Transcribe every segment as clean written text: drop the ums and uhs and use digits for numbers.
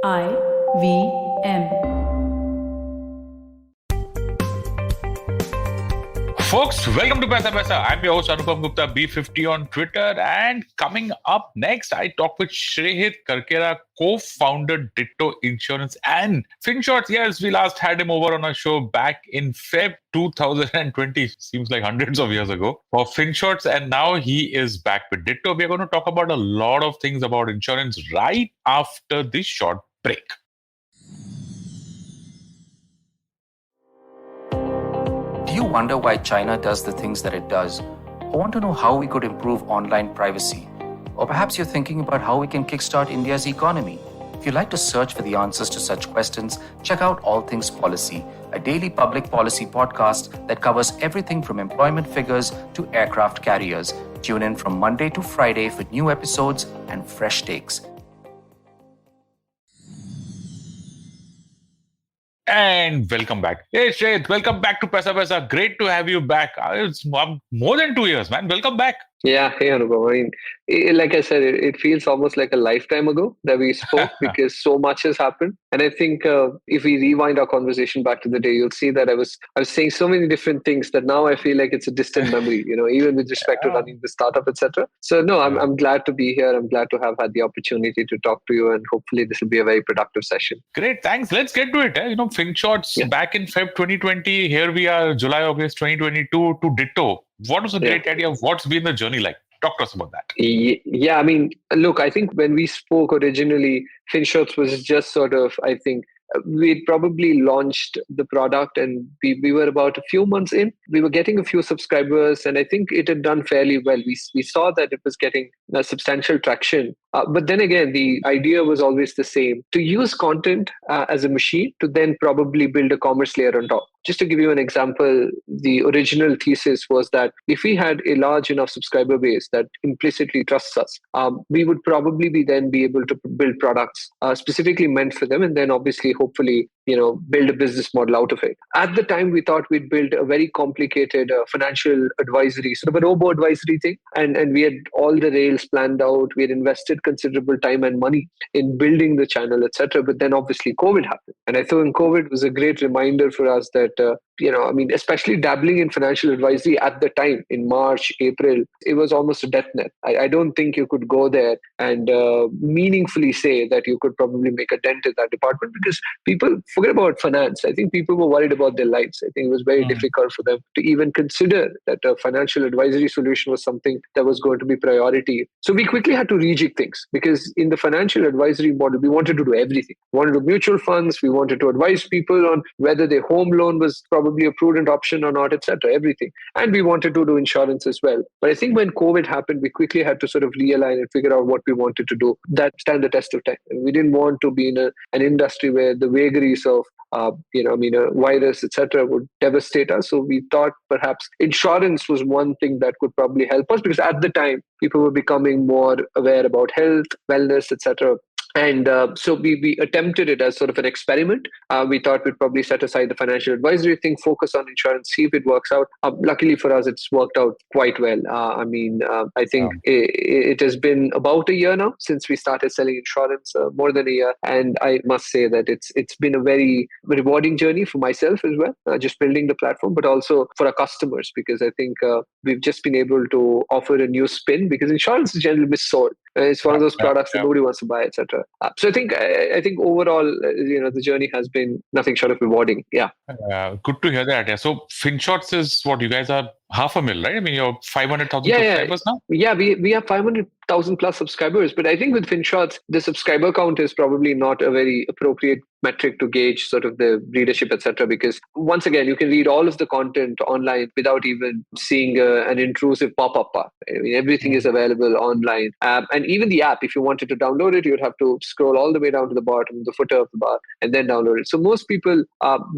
IVM. Folks, welcome to Paisa Vaisa. I'm your host Anupam Gupta, B50 on Twitter. And coming up next, I talk with Shrehith Karkera, co-founder Ditto Insurance and Finshots. Yes, we last had him over on our show back in Feb 2020. Seems like hundreds of years ago for Finshots. And now he is back with Ditto. We're going to talk about a lot of things about insurance right after this short break. Do you wonder why China does the things that it does? Or want to know how we could improve online privacy? Or perhaps you're thinking about how we can kickstart India's economy. If you'd like to search for the answers to such questions, check out All Things Policy, a daily public policy podcast that covers everything from employment figures to aircraft carriers. Tune in from Monday to Friday for new episodes and fresh takes. And welcome back. Hey, Shreyth, welcome back to Paisa Vaisa. Great to have you back. It's more than 2 years, man. Welcome back. Yeah, hey Anupam. I mean, like I said, it feels almost like a lifetime ago that we spoke because so much has happened. And I think if we rewind our conversation back to the day, you'll see that I was saying so many different things that now I feel like it's a distant memory, even with respect to running the startup, etc. So no, I'm glad to be here. I'm glad to have had the opportunity to talk to you, and hopefully this will be a very productive session. Great, thanks. Let's get to it. Finshots back in Feb 2020. Here we are, July, August 2022 to Ditto. What was a great idea? What's been the journey like? Talk to us about that. Yeah, I mean, look, I think when we spoke originally, Finshots was just sort of, I think, we'd probably launched the product and we were about a few months in. We were getting a few subscribers and I think it had done fairly well. We saw that it was getting a substantial traction. But then again, the idea was always the same, to use content as a machine to then probably build a commerce layer on top. Just to give you an example, the original thesis was that if we had a large enough subscriber base that implicitly trusts us, we would probably be able to build products specifically meant for them, and then obviously, hopefully, build a business model out of it. At the time, we thought we'd build a very complicated financial advisory, sort of a robo-advisory thing, and we had all the rails planned out. We had invested considerable time and money in building the channel, etc. But then obviously COVID happened. And I think COVID was a great reminder for us that, especially dabbling in financial advisory at the time in March, April, it was almost a death net. I don't think you could go there and meaningfully say that you could probably make a dent in that department because people forget about finance. I think people were worried about their lives. I think it was very difficult for them to even consider that a financial advisory solution was something that was going to be priority. So we quickly had to rejig things because in the financial advisory model, we wanted to do everything. We wanted to do mutual funds. We wanted to advise people on whether their home loan was probably a prudent option or not, etc. Everything. And we wanted to do insurance as well. But I think when COVID happened, we quickly had to sort of realign and figure out what we wanted to do that stand the test of time. And we didn't want to be in an industry where the vagaries of a virus, etc., would devastate us. So we thought perhaps insurance was one thing that could probably help us because at the time, people were becoming more aware about health, wellness, etc. And so we attempted it as sort of an experiment. We thought we'd probably set aside the financial advisory thing, focus on insurance, see if it works out. Luckily for us, it's worked out quite well. I think it has been about a year now since we started selling insurance, more than a year. And I must say that it's been a very rewarding journey for myself as well, just building the platform, but also for our customers, because I think we've just been able to offer a new spin because insurance is generally missold. It's one of those products that nobody wants to buy, etc. So I think overall, the journey has been nothing short of rewarding. Yeah. Good to hear that. Yeah. So Finshots is what you guys are 500,000, right? I mean, you're 500,000 subscribers now? Yeah, we have 500,000 plus subscribers. But I think with Finshots, the subscriber count is probably not a very appropriate metric to gauge sort of the readership, etc. Because once again, you can read all of the content online without even seeing an intrusive pop-up bar. I mean, everything is available online. And even the app, if you wanted to download it, you'd have to scroll all the way down to the bottom, the footer of the bar, and then download it. So most people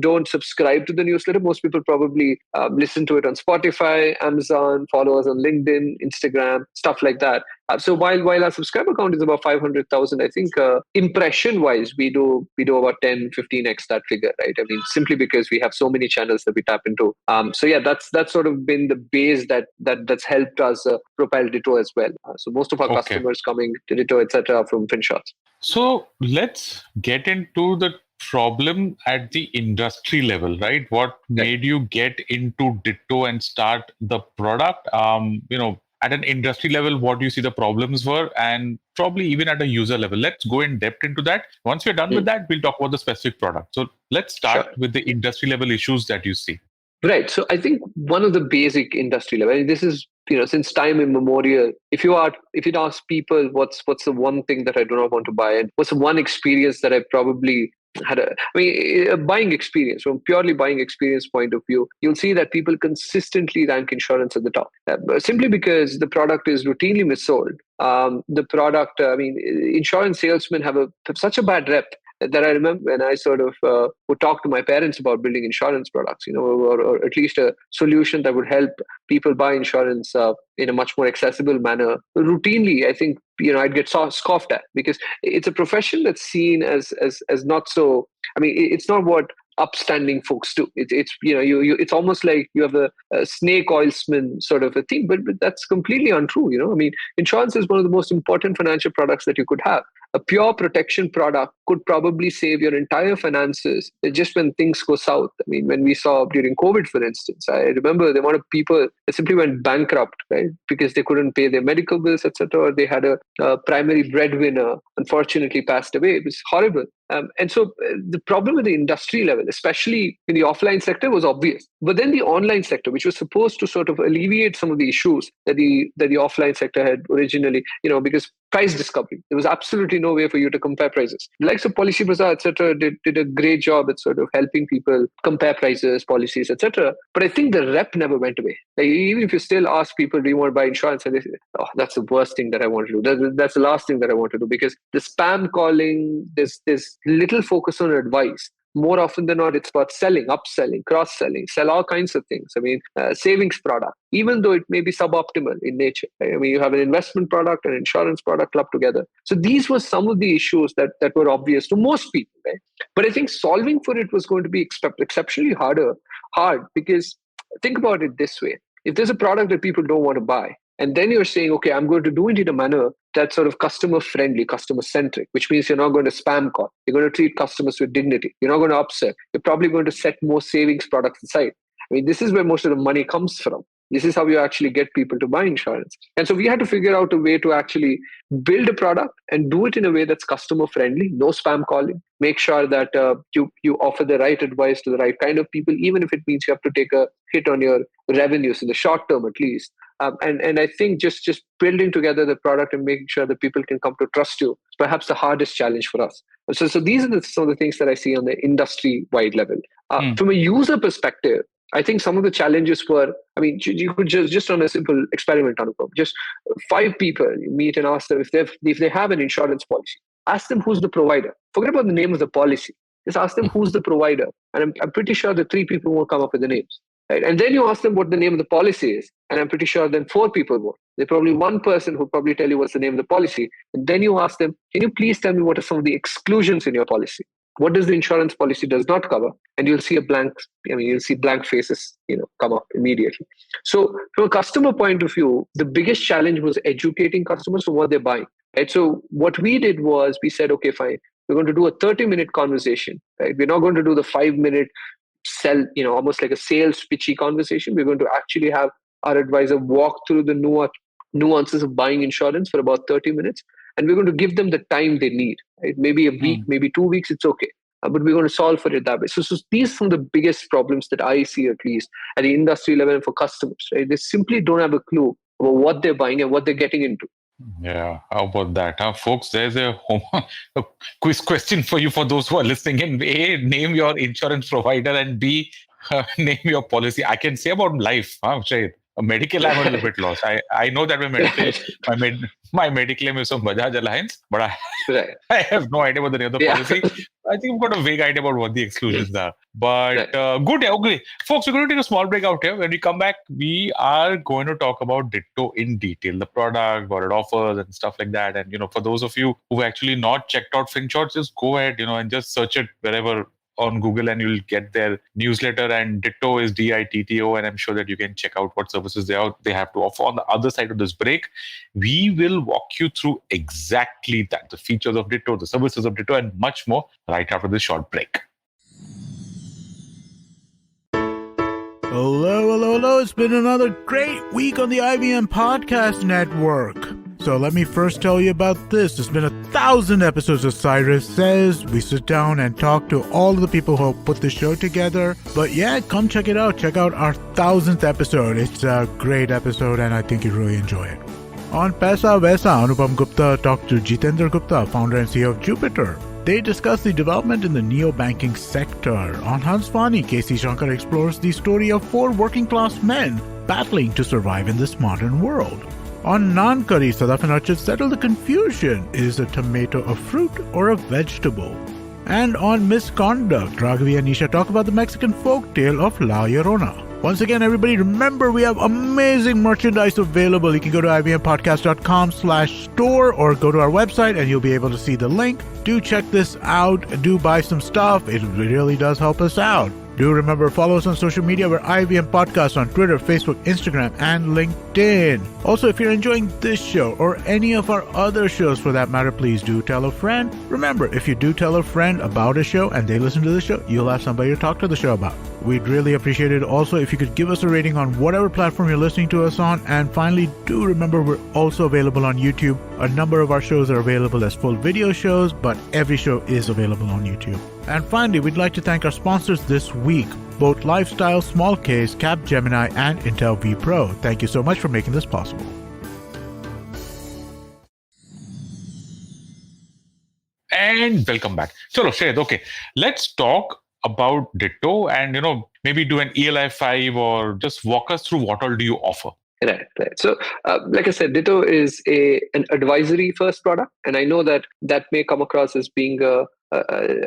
don't subscribe to the newsletter. Most people probably listen to it on Spotify Spotify, Amazon, follow us on LinkedIn, Instagram, stuff like that. So while our subscriber count is about 500,000, I think impression wise we do about 10, 15x that figure, right? I mean, simply because we have so many channels that we tap into. So yeah, that's sort of been the base that's helped us propel Ditto as well. So most of our Okay. customers coming to Ditto, etc., from Finshots. So let's get into the problem at the industry level, right? What made you get into Ditto and start the product? At an industry level, what do you see the problems were, and probably even at a user level. Let's go in depth into that. Once we're done with that, we'll talk about the specific product. So let's start with the industry level issues that you see. Right. So I think one of the basic industry level, and this is, since time immemorial, if you ask people what's the one thing that I do not want to buy, and what's the one experience that I probably had a buying experience, from purely buying experience point of view, you'll see that people consistently rank insurance at the top, simply because the product is routinely missold. The product, insurance salesmen have such a bad rep that I remember when I sort of would talk to my parents about building insurance products, or at least a solution that would help people buy insurance in a much more accessible manner. Routinely, I think, I'd get scoffed at, because it's a profession that's seen as not so. It's not what upstanding folks do. It's almost like you have a snake oilsman sort of a thing, but that's completely untrue. Insurance is one of the most important financial products that you could have. A pure protection product could probably save your entire finances just when things go south. When we saw during COVID, for instance, I remember the amount of people that simply went bankrupt, right, because they couldn't pay their medical bills, etc., or they had a primary breadwinner unfortunately passed away. It was horrible. And so the problem with the industry level, especially in the offline sector, was obvious. But then the online sector, which was supposed to sort of alleviate some of the issues that the offline sector had originally, because price discovery, there was absolutely no way for you to compare prices. The likes of Policyholder, etc., did a great job at sort of helping people compare prices, policies, etc. But I think the rep never went away. Like, even if you still ask people, do you want to buy insurance? And they say, oh, that's the worst thing that I want to do. That's the last thing that I want to do, because the spam calling, there's little focus on advice. More often than not, it's about selling, upselling, cross-selling, sell all kinds of things. Savings product, even though it may be suboptimal in nature. Right? You have an investment product and insurance product clubbed together. So these were some of the issues that were obvious to most people. Right? But I think solving for it was going to be exceptionally hard, because think about it this way. If there's a product that people don't want to buy, and then you're saying, okay, I'm going to do it in a manner that's sort of customer friendly, customer centric, which means you're not going to spam call. You're going to treat customers with dignity. You're not going to upsell. You're probably going to set more savings products aside. This is where most of the money comes from. This is how you actually get people to buy insurance. And so we had to figure out a way to actually build a product and do it in a way that's customer friendly, no spam calling. Make sure that you offer the right advice to the right kind of people, even if it means you have to take a hit on your revenues in the short term at least. And I think just building together the product and making sure that people can come to trust you is perhaps the hardest challenge for us. So these are some of the things that I see on the industry-wide level. From a user perspective, I think some of the challenges were, you could just on a simple experiment, Anupam, just 5 people you meet and ask them if they have an insurance policy. Ask them who's the provider. Forget about the name of the policy. Just ask them who's the provider. And I'm pretty sure the 3 people won't come up with the names. Right? And then you ask them what the name of the policy is. And I'm pretty sure then 4 people won't. There's probably one person who'll probably tell you what's the name of the policy. And then you ask them, can you please tell me what are some of the exclusions in your policy? What does the insurance policy does not cover? And you'll see you'll see blank faces, come up immediately. So from a customer point of view, the biggest challenge was educating customers on what they're buying. Right? So what we did was we said, okay, fine. We're going to do a 30-minute conversation. Right? We're not going to do the 5-minute sell, almost like a sales pitchy conversation. We're going to actually have our advisor walk through the nuances of buying insurance for about 30 minutes. And we're going to give them the time they need. Right? Maybe a week, maybe 2 weeks, it's okay. But we're going to solve for it that way. So these are some of the biggest problems that I see, at least at the industry level and for customers. Right? They simply don't have a clue about what they're buying and what they're getting into. Yeah, how about that? Folks, there's a quiz question for you for those who are listening in. A, name your insurance provider, and B, name your policy. I can say about life, Shrehith. Medical, I'm a little bit lost. I know that my Mediclaim is from Bajaj Alliance, but I have no idea what the name of the policy. I think we've got a vague idea about what the exclusions are. But Right. good, yeah, okay. Folks, we're going to take a small break out here. When we come back, we are going to talk about Ditto in detail, the product, what it offers and stuff like that. And, for those of you who've actually not checked out FinShots, just go ahead, and just search it wherever on Google and you'll get their newsletter, and Ditto is DITTO, and I'm sure that you can check out what services they have to offer. On the other side of this break, we will walk you through exactly that, the features of Ditto, the services of Ditto, and much more right after this short break. Hello. It's been another great week on the IBM Podcast Network. So let me first tell you about this. There's been 1,000 episodes of Cyrus Says. We sit down and talk to all of the people who put the show together. But yeah, come check it out. Check out our 1,000th episode. It's a great episode and I think you'll really enjoy it. On Paisa Vaisa, Anupam Gupta talked to Jitendra Gupta, founder and CEO of Jupiter. They discuss the development in the neo-banking sector. On Hansvani, K.C. Shankar explores the story of 4 working-class men battling to survive in this modern world. On Naan Curry, Sadaf and Archit settle the confusion. Is a tomato a fruit or a vegetable? And on Misconduct, Raghavi and Nisha talk about the Mexican folktale of La Llorona. Once again, everybody, remember we have amazing merchandise available. You can go to ibmpodcast.com/store or go to our website and you'll be able to see the link. Do check this out. Do buy some stuff. It really does help us out. Do remember, follow us on social media. We're IBM Podcast on Twitter, Facebook, Instagram, and LinkedIn. Also, if you're enjoying this show or any of our other shows for that matter, please do tell a friend. Remember, if you do tell a friend about a show and they listen to the show, you'll have somebody to talk to the show about. We'd really appreciate it also if you could give us a rating on whatever platform you're listening to us on. And finally, do remember we're also available on YouTube. A number of our shows are available as full video shows, but every show is available on YouTube. And finally, we'd like to thank our sponsors this week, both Lifestyle, Small Case, Capgemini, and Intel vPro. Thank you so much for making this possible. And welcome back. So, Shrehith, okay, let's talk about Ditto and, maybe do an ELI 5 or just walk us through what all do you offer. Right. So, like I said, Ditto is an advisory first product, and I know that may come across as being a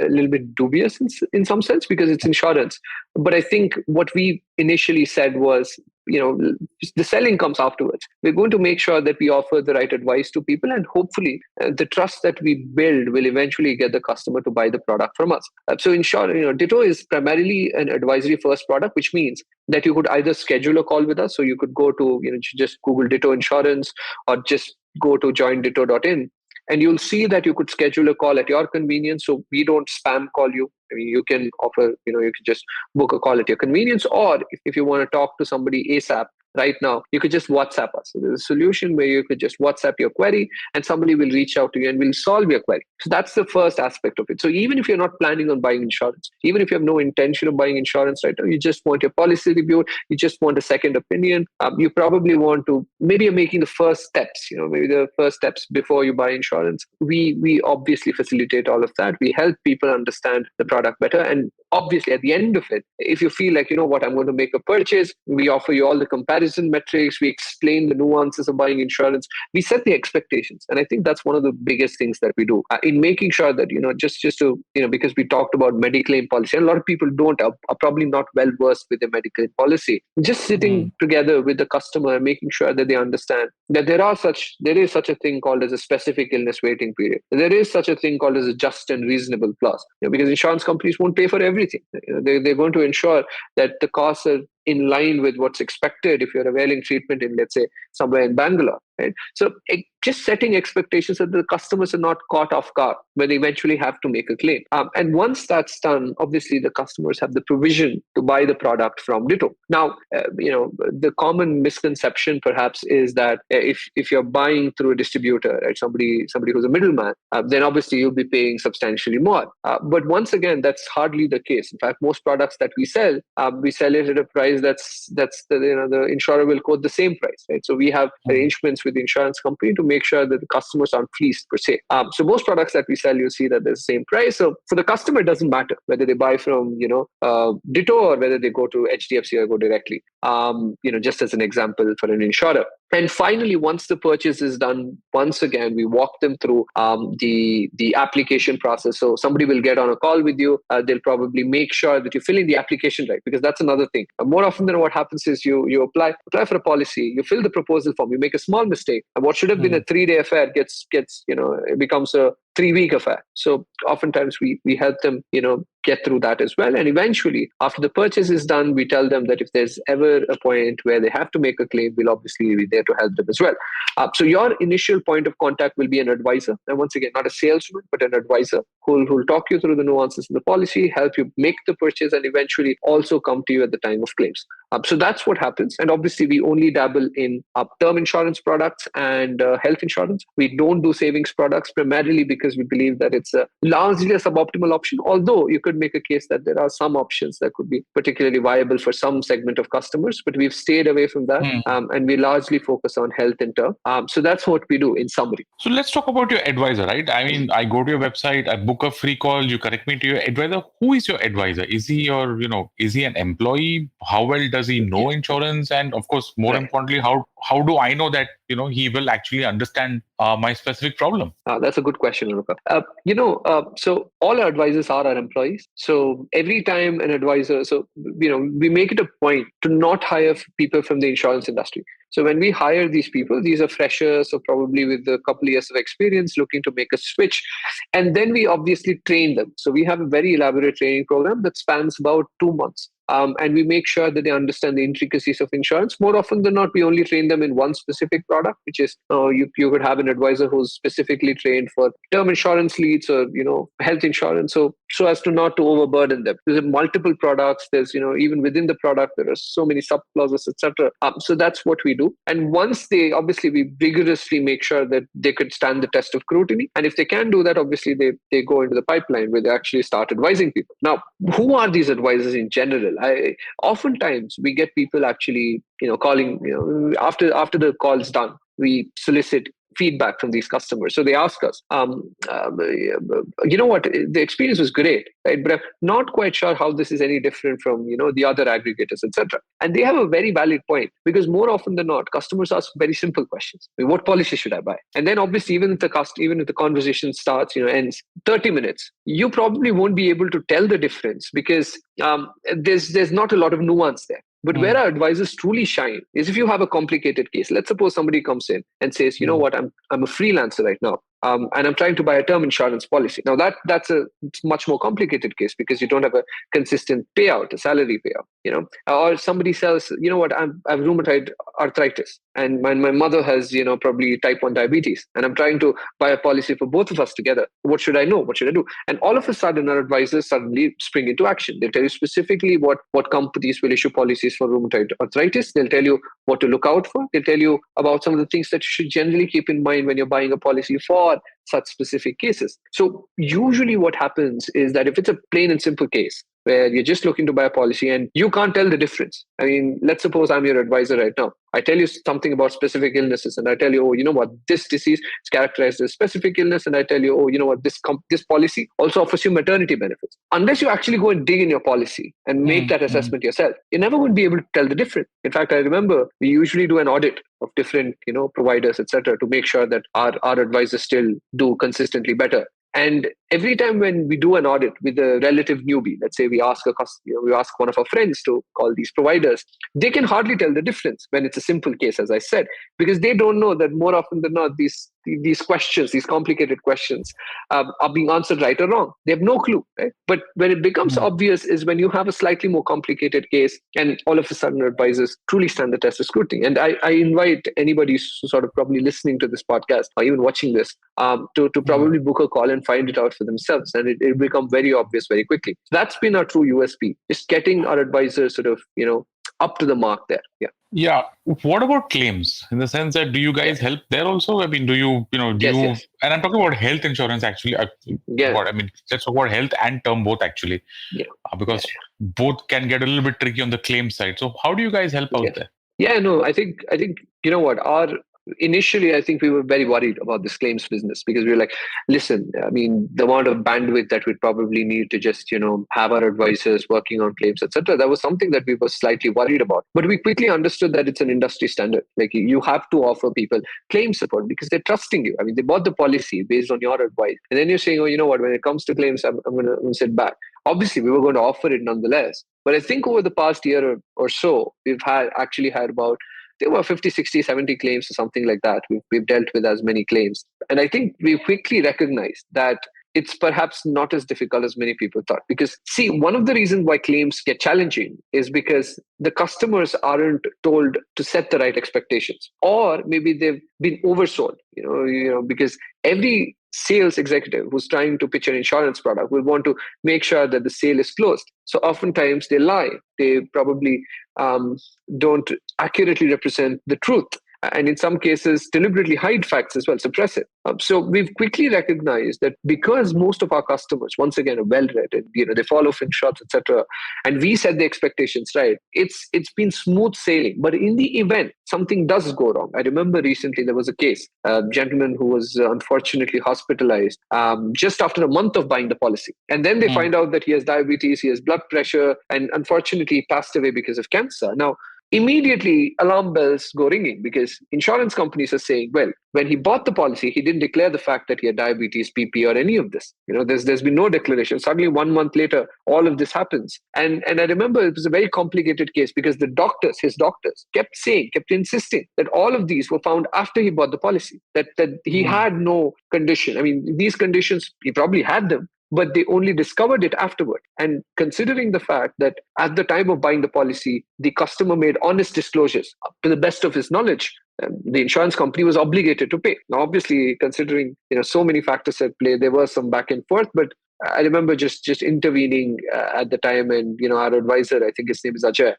little bit dubious in some sense because it's insurance. But I think what we initially said was, the selling comes afterwards. We're going to make sure that we offer the right advice to people, and hopefully the trust that we build will eventually get the customer to buy the product from us. So in short, Ditto is primarily an advisory first product, which means that you could either schedule a call with us. So you could go to, just Google Ditto Insurance or just go to joinditto.in. And you'll see that you could schedule a call at your convenience. So we don't spam call you. I mean, you can offer, you can just book a call at your convenience. Or if you want to talk to somebody ASAP right now, you could just WhatsApp us. So there's a solution where you could just WhatsApp your query and somebody will reach out to you and will solve your query. So that's the first aspect of it. So even if you're not planning on buying insurance, even if you have no intention of buying insurance right now, you just want your policy reviewed, you just want a second opinion, you probably want to, maybe you're making the first steps, maybe the first steps before you buy insurance. We obviously facilitate all of that. We help people understand the product better. And obviously at the end of it, if you feel like, I'm going to make a purchase, we offer you all the comparison metrics, we explain the nuances of buying insurance, we set the expectations. And I think that's one of the biggest things that we do in making sure that, just to, because we talked about Mediclaim policy, and a lot of people are probably not well versed with the Mediclaim policy. Just sitting together with the customer and making sure that they understand that there is such a thing called as a specific illness waiting period. There is such a thing called as a just and reasonable clause, because insurance companies won't pay for everything. They're going to ensure that the costs are in line with what's expected if you're availing treatment in, let's say, somewhere in Bangalore. Right? So just setting expectations so that the customers are not caught off guard when they eventually have to make a claim. And once that's done, obviously the customers have the provision to buy the product from Ditto. Now, the common misconception perhaps is that if you're buying through a distributor, right, somebody who's a middleman, then obviously you'll be paying substantially more. But once again, that's hardly the case. In fact, most products that we sell it at a price that's the insurer will quote the same price, right? So we have arrangements with the insurance company to make sure that the customers aren't fleeced per se. So most products that we sell, you see that there's the same price. So for the customer, it doesn't matter whether they buy from Ditto or whether they go to HDFC or go directly. Just as an example for an insurer. And finally, once the purchase is done, once again, we walk them through the application process. So somebody will get on a call with you. They'll probably make sure that you fill in the application right, because that's another thing. More often than what happens is you apply for a policy, you fill the proposal form, you make a small mistake, and what should have been a 3-day affair gets it becomes a 3-week affair. So oftentimes we help them get through that as well. And eventually, after the purchase is done, we tell them that if there's ever a point where they have to make a claim, we'll obviously be there to help them as well. So your initial point of contact will be an advisor. And once again, not a salesman, but an advisor who'll talk you through the nuances of the policy, help you make the purchase, and eventually also come to you at the time of claims. So that's what happens. And obviously, we only dabble in term insurance products and health insurance. We don't do savings products, primarily because we believe that it's largely a suboptimal option. Although you could make a case that there are some options that could be particularly viable for some segment of customers, but we've stayed away from that. And we largely focus on health and term. So that's what we do in summary. So let's talk about your advisor, right? I mean, I go to your website, I book a free call, you correct me to your advisor. Who is your advisor? Is he is he an employee? How well does he know insurance? And of course, more importantly, how do I know that he will actually understand my specific problem? That's a good question, Anupam. So all our advisors are our employees. So every time an advisor, we make it a point to not hire people from the insurance industry. So when we hire these people, these are freshers, so probably with a couple of years of experience looking to make a switch. And then we obviously train them. So we have a very elaborate training program that spans about 2 months. And we make sure that they understand the intricacies of insurance. More often than not, we only train them in one specific product, which is you could have an advisor who's specifically trained for term insurance leads or health insurance, so as to not to overburden them. There's multiple products. There's even within the product there are so many sub clauses, etc. So that's what we do. And once we vigorously make sure that they could stand the test of scrutiny. And if they can do that, obviously they go into the pipeline where they actually start advising people. Now, who are these advisors in general? Oftentimes we get people actually, calling, after the call's done, we solicit feedback from these customers. So they ask us, the experience was great, right? But I'm not quite sure how this is any different from, the other aggregators, etc. And they have a very valid point, because more often than not, customers ask very simple questions. What policy should I buy? And then obviously, even if the conversation starts, ends 30 minutes, you probably won't be able to tell the difference, because there's not a lot of nuance there. But where our advisors truly shine is if you have a complicated case. Let's suppose somebody comes in and says, I'm a freelancer right now. And I'm trying to buy a term insurance policy. Now that's a much more complicated case, because you don't have a consistent payout, a salary payout, or somebody says, I have rheumatoid arthritis, and my mother has, probably type 1 diabetes, and I'm trying to buy a policy for both of us together. What should I know? What should I do? And all of a sudden, our advisors suddenly spring into action. They tell you specifically what companies will issue policies for rheumatoid arthritis. They'll tell you what to look out for. They'll tell you about some of the things that you should generally keep in mind when you're buying a policy for such specific cases. So usually what happens is that if it's a plain and simple case where you're just looking to buy a policy and you can't tell the difference. I mean, let's suppose I'm your advisor right now. I tell you something about specific illnesses, and I tell you, this disease is characterized as specific illness, and I tell you, this policy also offers you maternity benefits. Unless you actually go and dig in your policy and make that assessment yourself, you're never going to be able to tell the difference. In fact, I remember we usually do an audit of different, providers, etc., to make sure that our advisors still do consistently better. And every time when we do an audit with a relative newbie, let's say we ask one of our friends to call these providers, they can hardly tell the difference when it's a simple case, as I said, because they don't know that more often than not, these questions, these complicated questions are being answered right or wrong. They have no clue, right? But when it becomes obvious is when you have a slightly more complicated case and all of a sudden advisors truly stand the test of scrutiny. And I invite anybody who's sort of probably listening to this podcast or even watching this to probably book a call and find it out for themselves. And it will become very obvious very quickly. So that's been our true USP, just getting our advisors sort of, up to the mark there. Yeah. Yeah. What about claims? In the sense that, do you guys help there also? I mean, Yes. And I'm talking about health insurance actually. Let's talk about health and term both actually. Yeah. Because both can get a little bit tricky on the claim side. So how do you guys help out there? Yeah, no, I think, initially, I think we were very worried about this claims business because we were like, listen, I mean, the amount of bandwidth that we'd probably need to just, have our advisors working on claims, etc. That was something that we were slightly worried about. But we quickly understood that it's an industry standard. Like you have to offer people claim support because they're trusting you. I mean, they bought the policy based on your advice. And then you're saying, oh, you know what, when it comes to claims, I'm going to sit back. Obviously, we were going to offer it nonetheless. But I think over the past year or so, we've actually had about, there were 50, 60, 70 claims or something like that. We've dealt with as many claims. And I think we quickly recognized that it's perhaps not as difficult as many people thought. Because see, one of the reasons why claims get challenging is because the customers aren't told to set the right expectations, or maybe they've been oversold, because every sales executive who's trying to pitch an insurance product will want to make sure that the sale is closed. So oftentimes they lie. They probably don't accurately represent the truth. And in some cases, deliberately hide facts as well, suppress it. So we've quickly recognized that because most of our customers, once again, are well-read and they follow Finshots, etc., and we set the expectations right, it's been smooth sailing. But in the event something does go wrong, I remember recently there was a case, a gentleman who was unfortunately hospitalized just after a month of buying the policy. And then they find out that he has diabetes, he has blood pressure, and unfortunately he passed away because of cancer. Now, immediately alarm bells go ringing because insurance companies are saying, well, when he bought the policy, he didn't declare the fact that he had diabetes, BP, or any of this. There's been no declaration. Suddenly 1 month later, all of this happens. And I remember it was a very complicated case because his doctors kept insisting that all of these were found after he bought the policy, that he had no condition. I mean, these conditions, he probably had them, but they only discovered it afterward. And considering the fact that at the time of buying the policy, the customer made honest disclosures to the best of his knowledge, the insurance company was obligated to pay. Now, obviously, considering so many factors at play, there was some back and forth, but I remember just intervening at the time, and our advisor, I think his name is Ajay,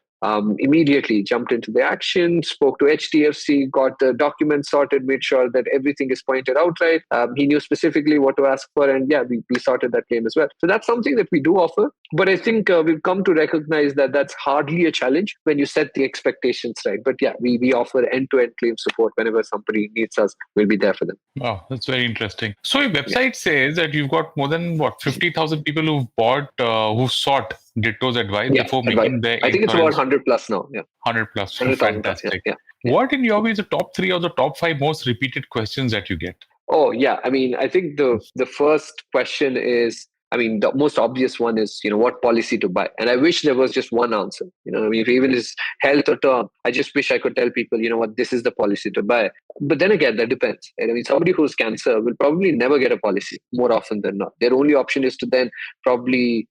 immediately jumped into the action, spoke to HDFC, got the documents sorted, made sure that everything is pointed out right. He knew specifically what to ask for, and we sorted that claim as well. So that's something that we do offer. But I think we've come to recognize that that's hardly a challenge when you set the expectations right. But we offer end-to-end claim support. Whenever somebody needs us, we'll be there for them. Wow, that's very interesting. So your website says that you've got more than 50,000 people who sought Ditto's advice before making their I think it's about 100 plus now. 100 plus. Fantastic. What in your view is the top 3 or the top 5 most repeated questions that you get? Oh, yeah. I mean, I think the first question is, the most obvious one is, what policy to buy. And I wish there was just one answer. If even it's health or term, I just wish I could tell people, this is the policy to buy. But then again, that depends. Somebody who's cancer will probably never get a policy more often than not. Their only option is to then probably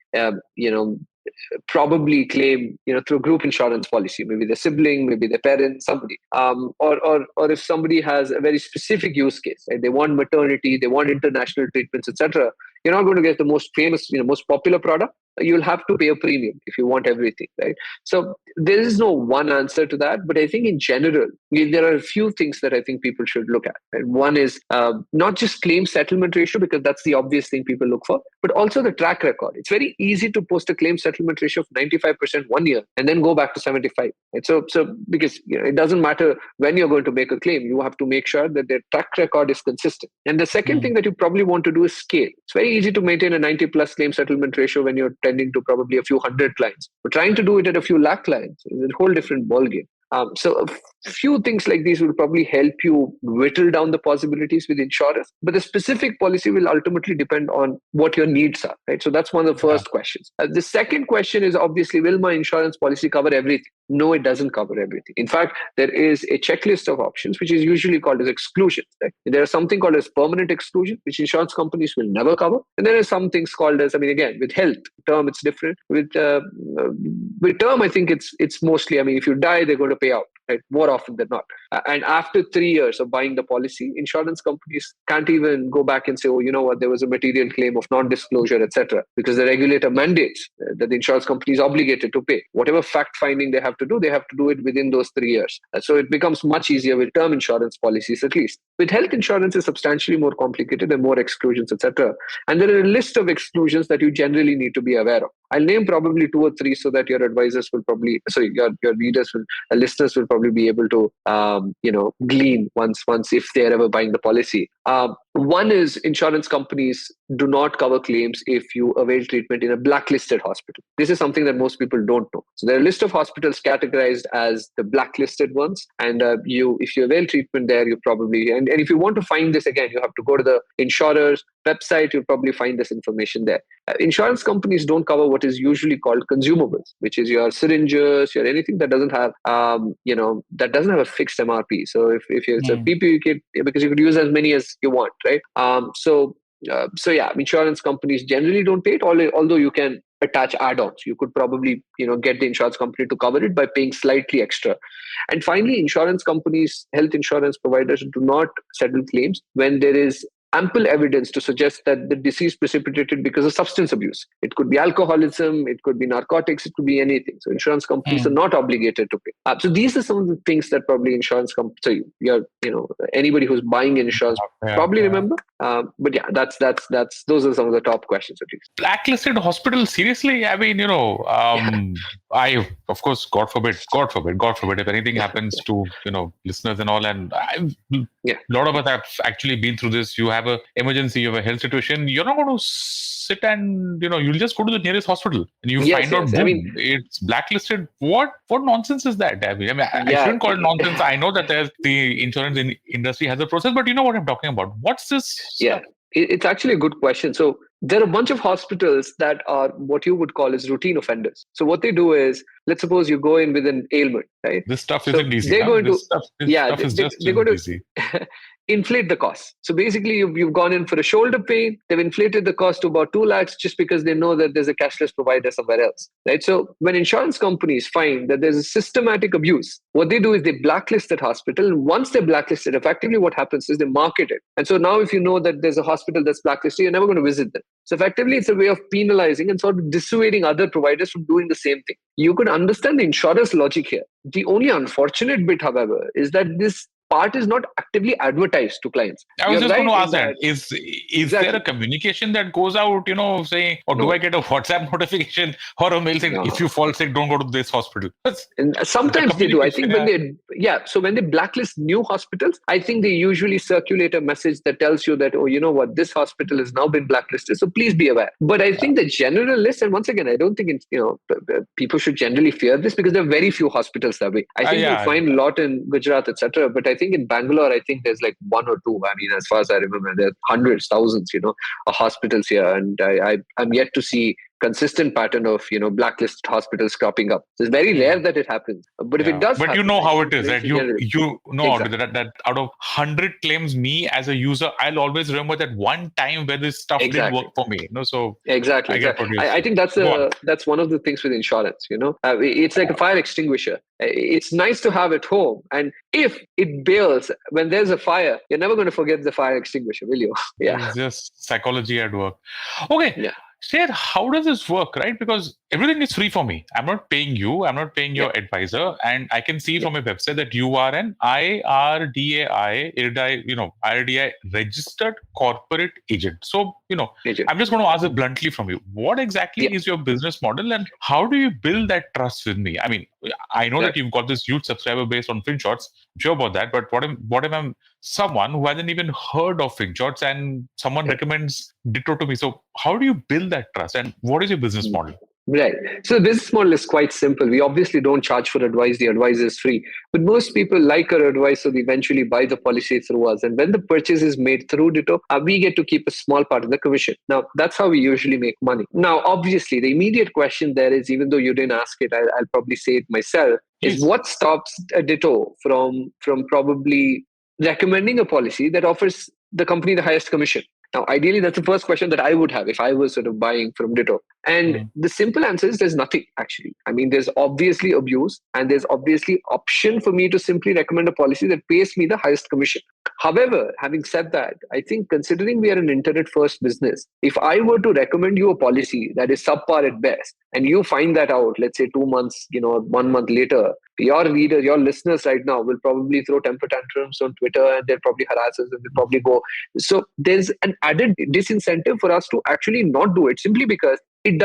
claim through group insurance policy, maybe their sibling, maybe their parent, somebody, or if somebody has a very specific use case, right? They want maternity, they want international treatments, etc. You're not going to get the most famous, most popular product. You'll have to pay a premium if you want everything, right? So there is no one answer to that. But I think in general, there are a few things that I think people should look at. Right? One is not just claim settlement ratio, because that's the obvious thing people look for, but also the track record. It's very easy to post a claim settlement ratio of 95% 1 year and then go back to 75. Right? So because it doesn't matter when you're going to make a claim, you have to make sure that their track record is consistent. And the second thing that you probably want to do is scale. It's very easy to maintain a 90 plus claim settlement ratio when you're tending to probably a few hundred clients. But trying to do it at a few lakh clients is a whole different ballgame. So a few things like these will probably help you whittle down the possibilities with insurers. But the specific policy will ultimately depend on what your needs are, right? So that's one of the first questions. The second question is obviously, will my insurance policy cover everything? No, it doesn't cover everything. In fact, there is a checklist of options, which is usually called as exclusions. Right? There is something called as permanent exclusion, which insurance companies will never cover. And there are some things called as, again, with health, term, it's different. With term, I think it's mostly, if you die, they're going to pay out, right? More often than not. And after 3 years of buying the policy, insurance companies can't even go back and say, oh, you know what, there was a material claim of non-disclosure, etc., because the regulator mandates that the insurance company is obligated to pay. Whatever fact finding they have to do, they have to do it within those 3 years. So it becomes much easier with term insurance policies, at least. With health insurance, it's substantially more complicated and more exclusions, etc. And there are a list of exclusions that you generally need to be aware of. I'll name probably 2 or 3 so that your advisors will probably, sorry, your readers will, listeners will probably be able to, glean once if they're ever buying the policy. One is insurance companies do not cover claims if you avail treatment in a blacklisted hospital. This is something that most people don't know. So there are a list of hospitals categorized as the blacklisted ones, and if you avail treatment there, you probably, and if you want to find this again, you have to go to the insurer's website. You'll probably find this information there. Insurance companies don't cover what is usually called consumables, which is your syringes, your anything that doesn't have, that doesn't have a fixed MRP. So if it's a PPE kit, because you could use as many as you want, right? So yeah, insurance companies generally don't pay it, although you can attach add-ons. You could probably, get the insurance company to cover it by paying slightly extra. And finally, insurance companies, health insurance providers do not settle claims when there is ample evidence to suggest that the disease precipitated because of substance abuse. It could be alcoholism, it could be narcotics, it could be anything. So insurance companies are not obligated to pay. So these are some of the things that probably insurance companies, so anybody who's buying insurance probably remember. But yeah, that's those are some of the top questions at least. Blacklisted hospital, seriously? I mean, I, of course, God forbid, if anything happens to, listeners and all, and a lot of us have actually been through this. You have an emergency, you have a health situation, you're not going to sit and, you'll just go to the nearest hospital and you find out, boom, it's blacklisted. What nonsense is that? I shouldn't call it nonsense. I know that the insurance industry has a process, but you know what I'm talking about. What's this? Yeah, it's actually a good question. So there are a bunch of hospitals that are what you would call as routine offenders. So what they do is, let's suppose you go in with an ailment, right? This stuff isn't easy. They're going to, they're going to inflate the cost. So basically, you've gone in for a shoulder pain. They've inflated the cost to about 2 lakhs just because they know that there's a cashless provider somewhere else, right? So when insurance companies find that there's a systematic abuse, what they do is they blacklist that hospital. And once they're blacklisted, effectively what happens is they market it. And so now if you know that there's a hospital that's blacklisted, you're never going to visit them. So effectively, it's a way of penalizing and sort of dissuading other providers from doing the same thing. You could understand the insurer's logic here. The only unfortunate bit, however, is that this part is not actively advertised to clients. I was just going to ask that. Is there a communication that goes out, saying, or do I get a WhatsApp notification or a mail saying, if you fall sick, don't go to this hospital? And sometimes they do. I think so when they blacklist new hospitals, I think they usually circulate a message that tells you that, this hospital has now been blacklisted. So please be aware. But I think the general list, and once again, I don't think people should generally fear this because there are very few hospitals that way. I think you'll find a lot in Gujarat, etc. But I think in Bangalore, I think there's like 1 or 2. I mean, as far as I remember, there are hundreds, thousands, of hospitals here. And I'm yet to see consistent pattern of, blacklisted hospitals cropping up. So it's very rare that it happens. But if it does happen, how it is, right? You know that out of 100 claims, me as a user, I'll always remember that one time where this stuff didn't work for me. So exactly. I think that's one of the things with insurance. It's like a fire extinguisher. It's nice to have at home, and if it bails when there's a fire, you're never going to forget the fire extinguisher, will you? It's just psychology at work. Okay. Yeah. Shrehith, how does this work, right? Because everything is free for me. I'm not paying you. I'm not paying your advisor. And I can see from your website that you are an IRDAI registered corporate agent. So, I'm just going to ask it bluntly from you. What exactly is your business model and how do you build that trust with me? I mean, I know that you've got this huge subscriber base on Finshots. I'm sure about that. But what if I'm someone who hasn't even heard of Finshots and someone recommends Ditto to me? So how do you build that trust and what is your business model? Right. So the business model is quite simple. We obviously don't charge for advice. The advice is free. But most people like our advice, so they eventually buy the policy through us. And when the purchase is made through Ditto, we get to keep a small part of the commission. Now, that's how we usually make money. Now, obviously, the immediate question there is, even though you didn't ask it, I'll probably say it myself, is what stops a Ditto from probably recommending a policy that offers the company the highest commission? Now, ideally, that's the first question that I would have if I was sort of buying from Ditto. And the simple answer is there's nothing, actually. I mean, there's obviously abuse and there's obviously option for me to simply recommend a policy that pays me the highest commission. However, having said that, I think considering we are an internet-first business, if I were to recommend you a policy that is subpar at best, and you find that out, let's say 2 months, 1 month later, your readers, your listeners right now will probably throw temper tantrums on Twitter and they'll probably harass us and they'll probably go. So there's an added disincentive for us to actually not do it simply because it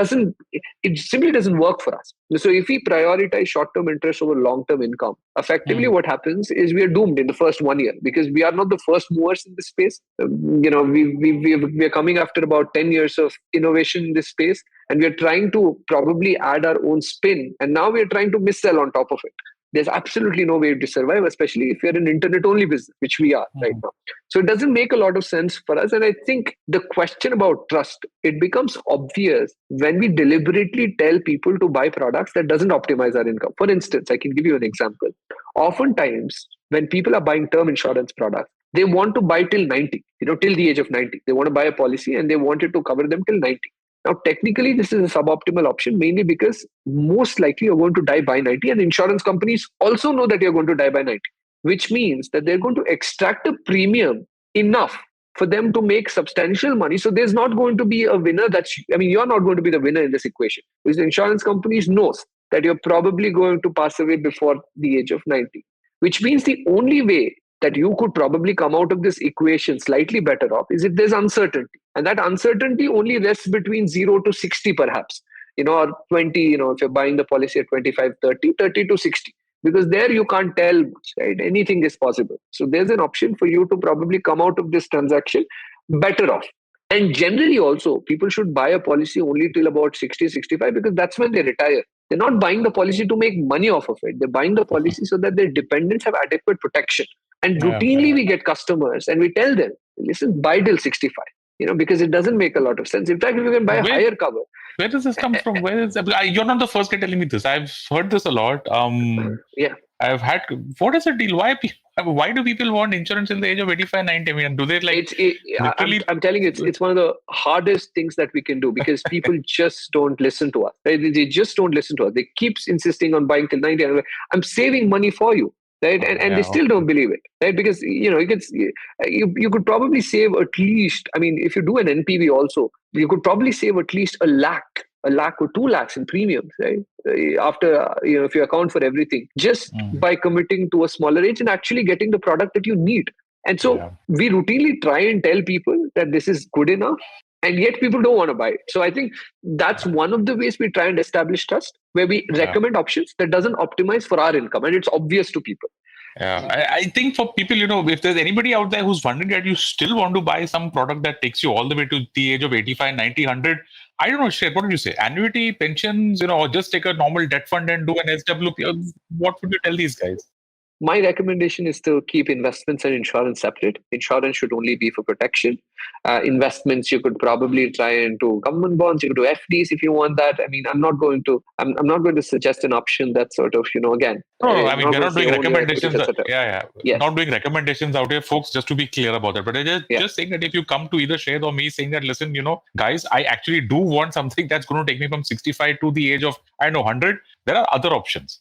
it simply doesn't work for us. So if we prioritize short-term interest over long-term income, effectively what happens is we are doomed in the first 1 year because we are not the first movers in this space. We are coming after about 10 years of innovation in this space, and we are trying to probably add our own spin. And now we are trying to mis-sell on top of it. There's absolutely no way to survive, especially if you're an internet-only business, which we are right now. So it doesn't make a lot of sense for us. And I think the question about trust, it becomes obvious when we deliberately tell people to buy products that doesn't optimize our income. For instance, I can give you an example. Oftentimes, when people are buying term insurance products, they want to buy till 90, till the age of 90. They want to buy a policy and they want it to cover them till 90. Now, technically, this is a suboptimal option, mainly because most likely you're going to die by 90, and insurance companies also know that you're going to die by 90, which means that they're going to extract a premium enough for them to make substantial money. So there's not going to be a winner. You're not going to be the winner in this equation, because the insurance companies knows that you're probably going to pass away before the age of 90, which means the only way that you could probably come out of this equation slightly better off is if there's uncertainty. And that uncertainty only rests between 0 to 60 perhaps, or 20, if you're buying the policy at 25, 30 to 60. Because there you can't tell much, right? Anything is possible. So there's an option for you to probably come out of this transaction better off. And generally also, people should buy a policy only till about 60, 65, because that's when they retire. They're not buying the policy to make money off of it. They're buying the policy so that their dependents have adequate protection. And routinely we get customers and we tell them, listen, buy till 65, because it doesn't make a lot of sense. In fact, if you can buy a higher cover. Where does this come from? You're not the first guy telling me this. I've heard this a lot. I've had, what is the deal? Why do people want insurance in the age of 85, 90? Do they I'm telling you, it's one of the hardest things that we can do, because people just don't listen to us. Right? They just don't listen to us. They keep insisting on buying till 90. I'm saving money for you. Right? And they still don't believe it, right? Because, you could probably save at least, if you do an NPV also, you could probably save at least a lakh or 2 lakhs in premiums, right? After, if you account for everything, just by committing to a smaller age and actually getting the product that you need. And so we routinely try and tell people that this is good enough, and yet people don't want to buy it. So I think that's one of the ways we try and establish trust, where we recommend options that doesn't optimize for our income, and it's obvious to people. Yeah, I think for people, if there's anybody out there who's wondering that you still want to buy some product that takes you all the way to the age of 85, 90, 100, I don't know, Shreyith, what would you say? Annuity, pensions, or just take a normal debt fund and do an SWP? What would you tell these guys? My recommendation is to keep investments and insurance separate. Insurance should only be for protection. Investments, you could probably try and do government bonds. You could do FDs if you want that. I'm not going to suggest an option that sort of, again. No, we're not doing recommendations. Yes. Not doing recommendations out here, folks, just to be clear about that. But just saying that if you come to either Shreyith or me saying that, listen, guys, I actually do want something that's going to take me from 65 to the age of, 100. There are other options.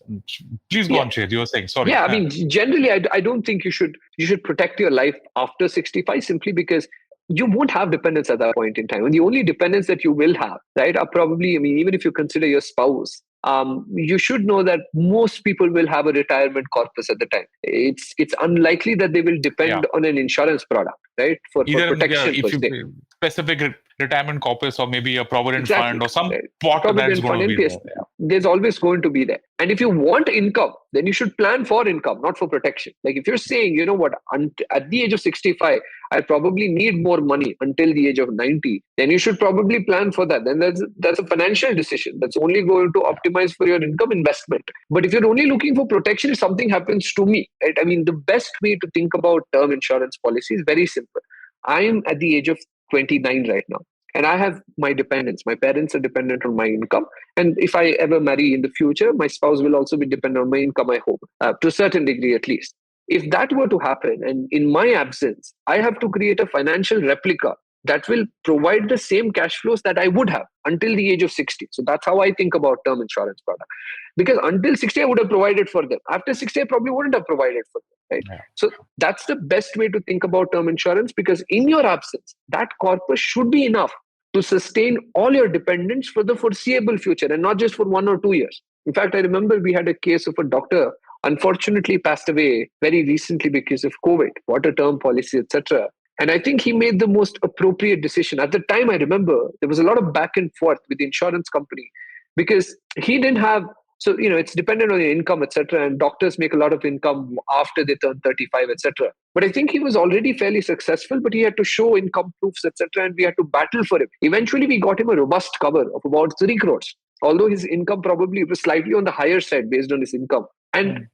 Please go on, Shreyith. You were saying, sorry. Generally, I don't think you should protect your life after 65, simply because you won't have dependents at that point in time. And the only dependents that you will have, right, are probably, even if you consider your spouse, you should know that most people will have a retirement corpus at the time. It's unlikely that they will depend on an insurance product, right, for protection. If you specific retirement corpus, or maybe a provident fund, or some pot that's going to be there. There's always going to be there. And if you want income, then you should plan for income, not for protection. Like if you're saying, at the age of 65, I probably need more money until the age of 90, then you should probably plan for that. Then that's a financial decision. That's only going to optimize for your income investment. But if you're only looking for protection, if something happens to me, right? The best way to think about term insurance policy is very simple. I'm at the age of 29 right now, and I have my dependents. My parents are dependent on my income. And if I ever marry in the future, my spouse will also be dependent on my income, I hope, to a certain degree at least. If that were to happen, and in my absence, I have to create a financial replica that will provide the same cash flows that I would have until the age of 60. So that's how I think about term insurance product. Because until 60, I would have provided for them. After 60, I probably wouldn't have provided for them. Right? So that's the best way to think about term insurance, because in your absence, that corpus should be enough to sustain all your dependents for the foreseeable future, and not just for 1 or 2 years. In fact, I remember we had a case of a doctor, unfortunately passed away very recently because of COVID, bought a term policy, etc. And I think he made the most appropriate decision. At the time, I remember there was a lot of back and forth with the insurance company, because he didn't have. So, it's dependent on your income, etc. And doctors make a lot of income after they turn 35, etc. But I think he was already fairly successful, but he had to show income proofs, etc. And we had to battle for him. Eventually, we got him a robust cover of about 3 crores, although his income probably was slightly on the higher side based on his income. And,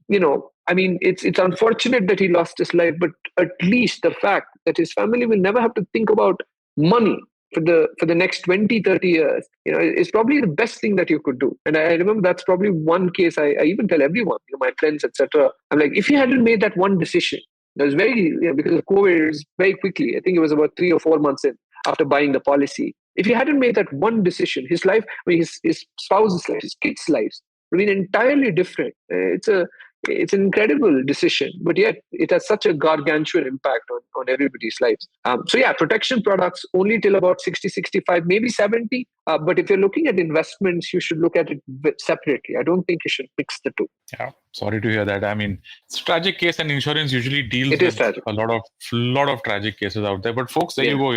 it's unfortunate that he lost his life, but at least the fact that his family will never have to think about money for the next 20, 30 years, is probably the best thing that you could do. And I remember that's probably one case I even tell everyone, my friends, etc. I'm like, if he hadn't made that one decision, it was very, because of COVID, it was very quickly. I think it was about 3 or 4 months in after buying the policy. If he hadn't made that one decision, his life, his spouse's life, his kids' lives would have been entirely different. It's an incredible decision, but yet it has such a gargantuan impact on everybody's lives. Protection products only till about 60, 65, maybe 70. But if you're looking at investments, you should look at it separately. I don't think you should mix the two. Yeah, sorry to hear that. I mean, it's a tragic case, and insurance usually deals with tragic. a lot of tragic cases out there. But folks, there you go.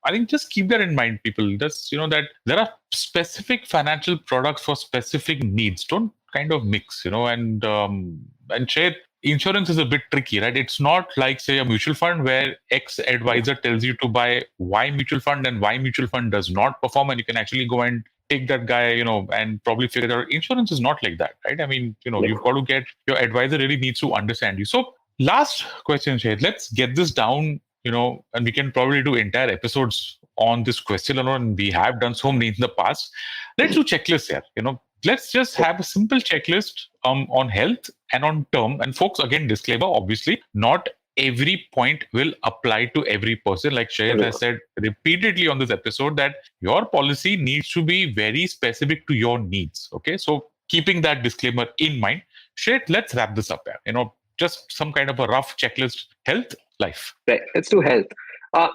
I think just keep that in mind, people. Just that there are specific financial products for specific needs. Don't kind of mix, and Shrehith, insurance is a bit tricky, right? It's not like, say, a mutual fund where X advisor tells you to buy Y mutual fund and Y mutual fund does not perform, and you can actually go and take that guy, and probably figure it out. Insurance is not like that, right? I mean, you've got to get, your advisor really needs to understand you. So last question, Shrehith, let's get this down, and we can probably do entire episodes on this question alone. And we have done so many in the past. Let's do checklists here, Let's just have a simple checklist on health and on term. And folks, again, disclaimer, obviously, not every point will apply to every person. Like Shrehith has said repeatedly on this episode, that your policy needs to be very specific to your needs. Okay, so keeping that disclaimer in mind, Shrehith, let's wrap this up here. Just some kind of a rough checklist: health, life. Right, let's do health.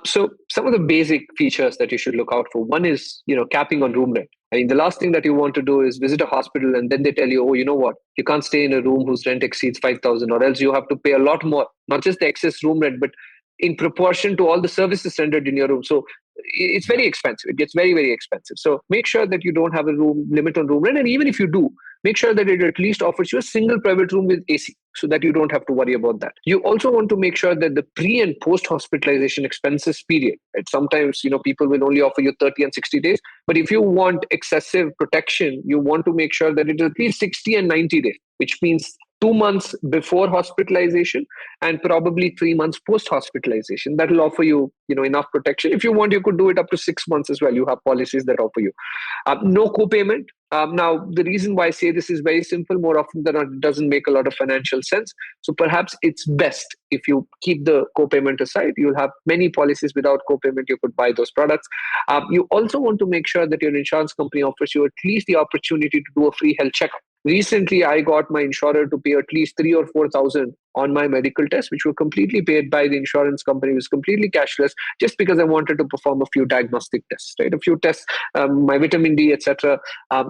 So some of the basic features that you should look out for. One is, capping on room rent. I mean, the last thing that you want to do is visit a hospital and then they tell you, oh, you know what? You can't stay in a room whose rent exceeds 5,000, or else you have to pay a lot more, not just the excess room rent, but in proportion to all the services rendered in your room. So it's very expensive. It gets very, very expensive. So make sure that you don't have a limit on room rent. And even if you do, make sure that it at least offers you a single private room with AC, so that you don't have to worry about that. You also want to make sure that the pre and post hospitalization expenses period, right? Sometimes, people will only offer you 30 and 60 days. But if you want excessive protection, you want to make sure that it is at least 60 and 90 days, which means 2 months before hospitalization and probably 3 months post hospitalization. That will offer you, enough protection. If you want, you could do it up to 6 months as well. You have policies that offer you no co-payment. Now, the reason why I say this is very simple. More often than not, it doesn't make a lot of financial sense. So perhaps it's best if you keep the co-payment aside. You'll have many policies without co-payment. You could buy those products. You also want to make sure that your insurance company offers you at least the opportunity to do a free health checkup. Recently, I got my insurer to pay at least 3,000 or 4,000 on my medical tests, which were completely paid by the insurance company. It was completely cashless, just because I wanted to perform a few diagnostic tests, right? A few tests, my vitamin D, etc.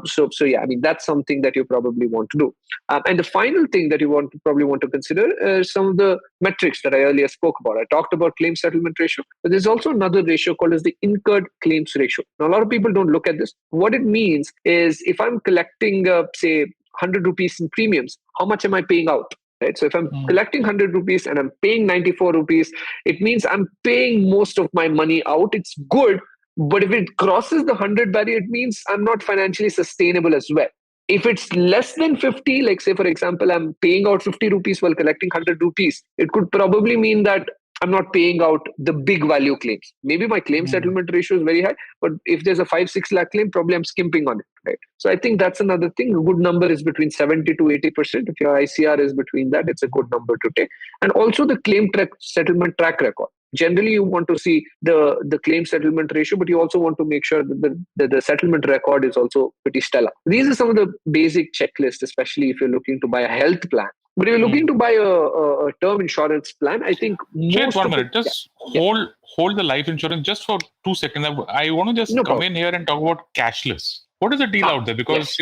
So yeah, I mean, that's something that you probably want to do. And the final thing that you probably want to consider is some of the metrics that I earlier spoke about. I talked about claim settlement ratio, but there's also another ratio called as the incurred claims ratio. Now, a lot of people don't look at this. What it means is, if I'm collecting, say, 100 rupees in premiums, how much am I paying out? Right. So if I'm collecting 100 rupees and I'm paying 94 rupees, it means I'm paying most of my money out. It's good. But if it crosses the 100 barrier, it means I'm not financially sustainable as well. If it's less than 50, like say, for example, I'm paying out 50 rupees while collecting 100 rupees, it could probably mean that I'm not paying out the big value claims. Maybe my claim settlement ratio is very high, but if there's a 5-6 lakh claim, probably I'm skimping on it, right? So I think that's another thing. A good number is between 70 to 80%. If your ICR is between that, it's a good number to take. And also the claim settlement track record. Generally, you want to see the claim settlement ratio, but you also want to make sure that the settlement record is also pretty stellar. These are some of the basic checklists, especially if you're looking to buy a health plan. But if you're looking to buy a term insurance plan, I think most... Wait 1 minute. Just hold the life insurance just for 2 seconds. I want to just come in here and talk about cashless. What is the deal out there? Because,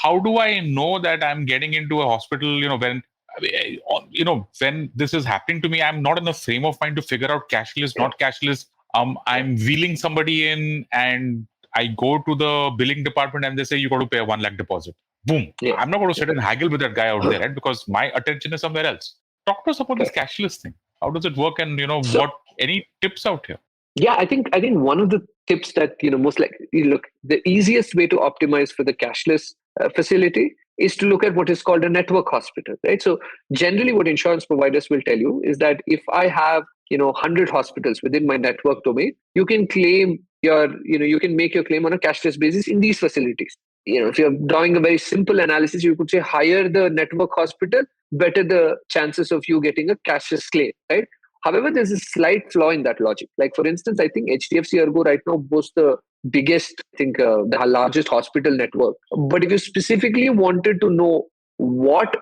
how do I know that I'm getting into a hospital, when this is happening to me, I'm not in the frame of mind to figure out cashless, not cashless. I'm wheeling somebody in and I go to the billing department and they say, you got to pay a 1 lakh deposit. Boom. Yeah. I'm not going to sit and haggle with that guy out there, right? Because my attention is somewhere else. Talk to us about this cashless thing. How does it work? And, any tips out here? Yeah, I think one of the tips that, most likely, look, the easiest way to optimize for the cashless facility is to look at what is called a network hospital, right? So generally what insurance providers will tell you is that if I have, 100 hospitals within my network domain, you can claim you can make your claim on a cashless basis in these facilities. If you're drawing a very simple analysis, you could say higher the network hospital, better the chances of you getting a cashless claim, right? However, there's a slight flaw in that logic. Like, for instance, I think HDFC Ergo right now boasts the biggest, the largest hospital network. But if you specifically wanted to know what,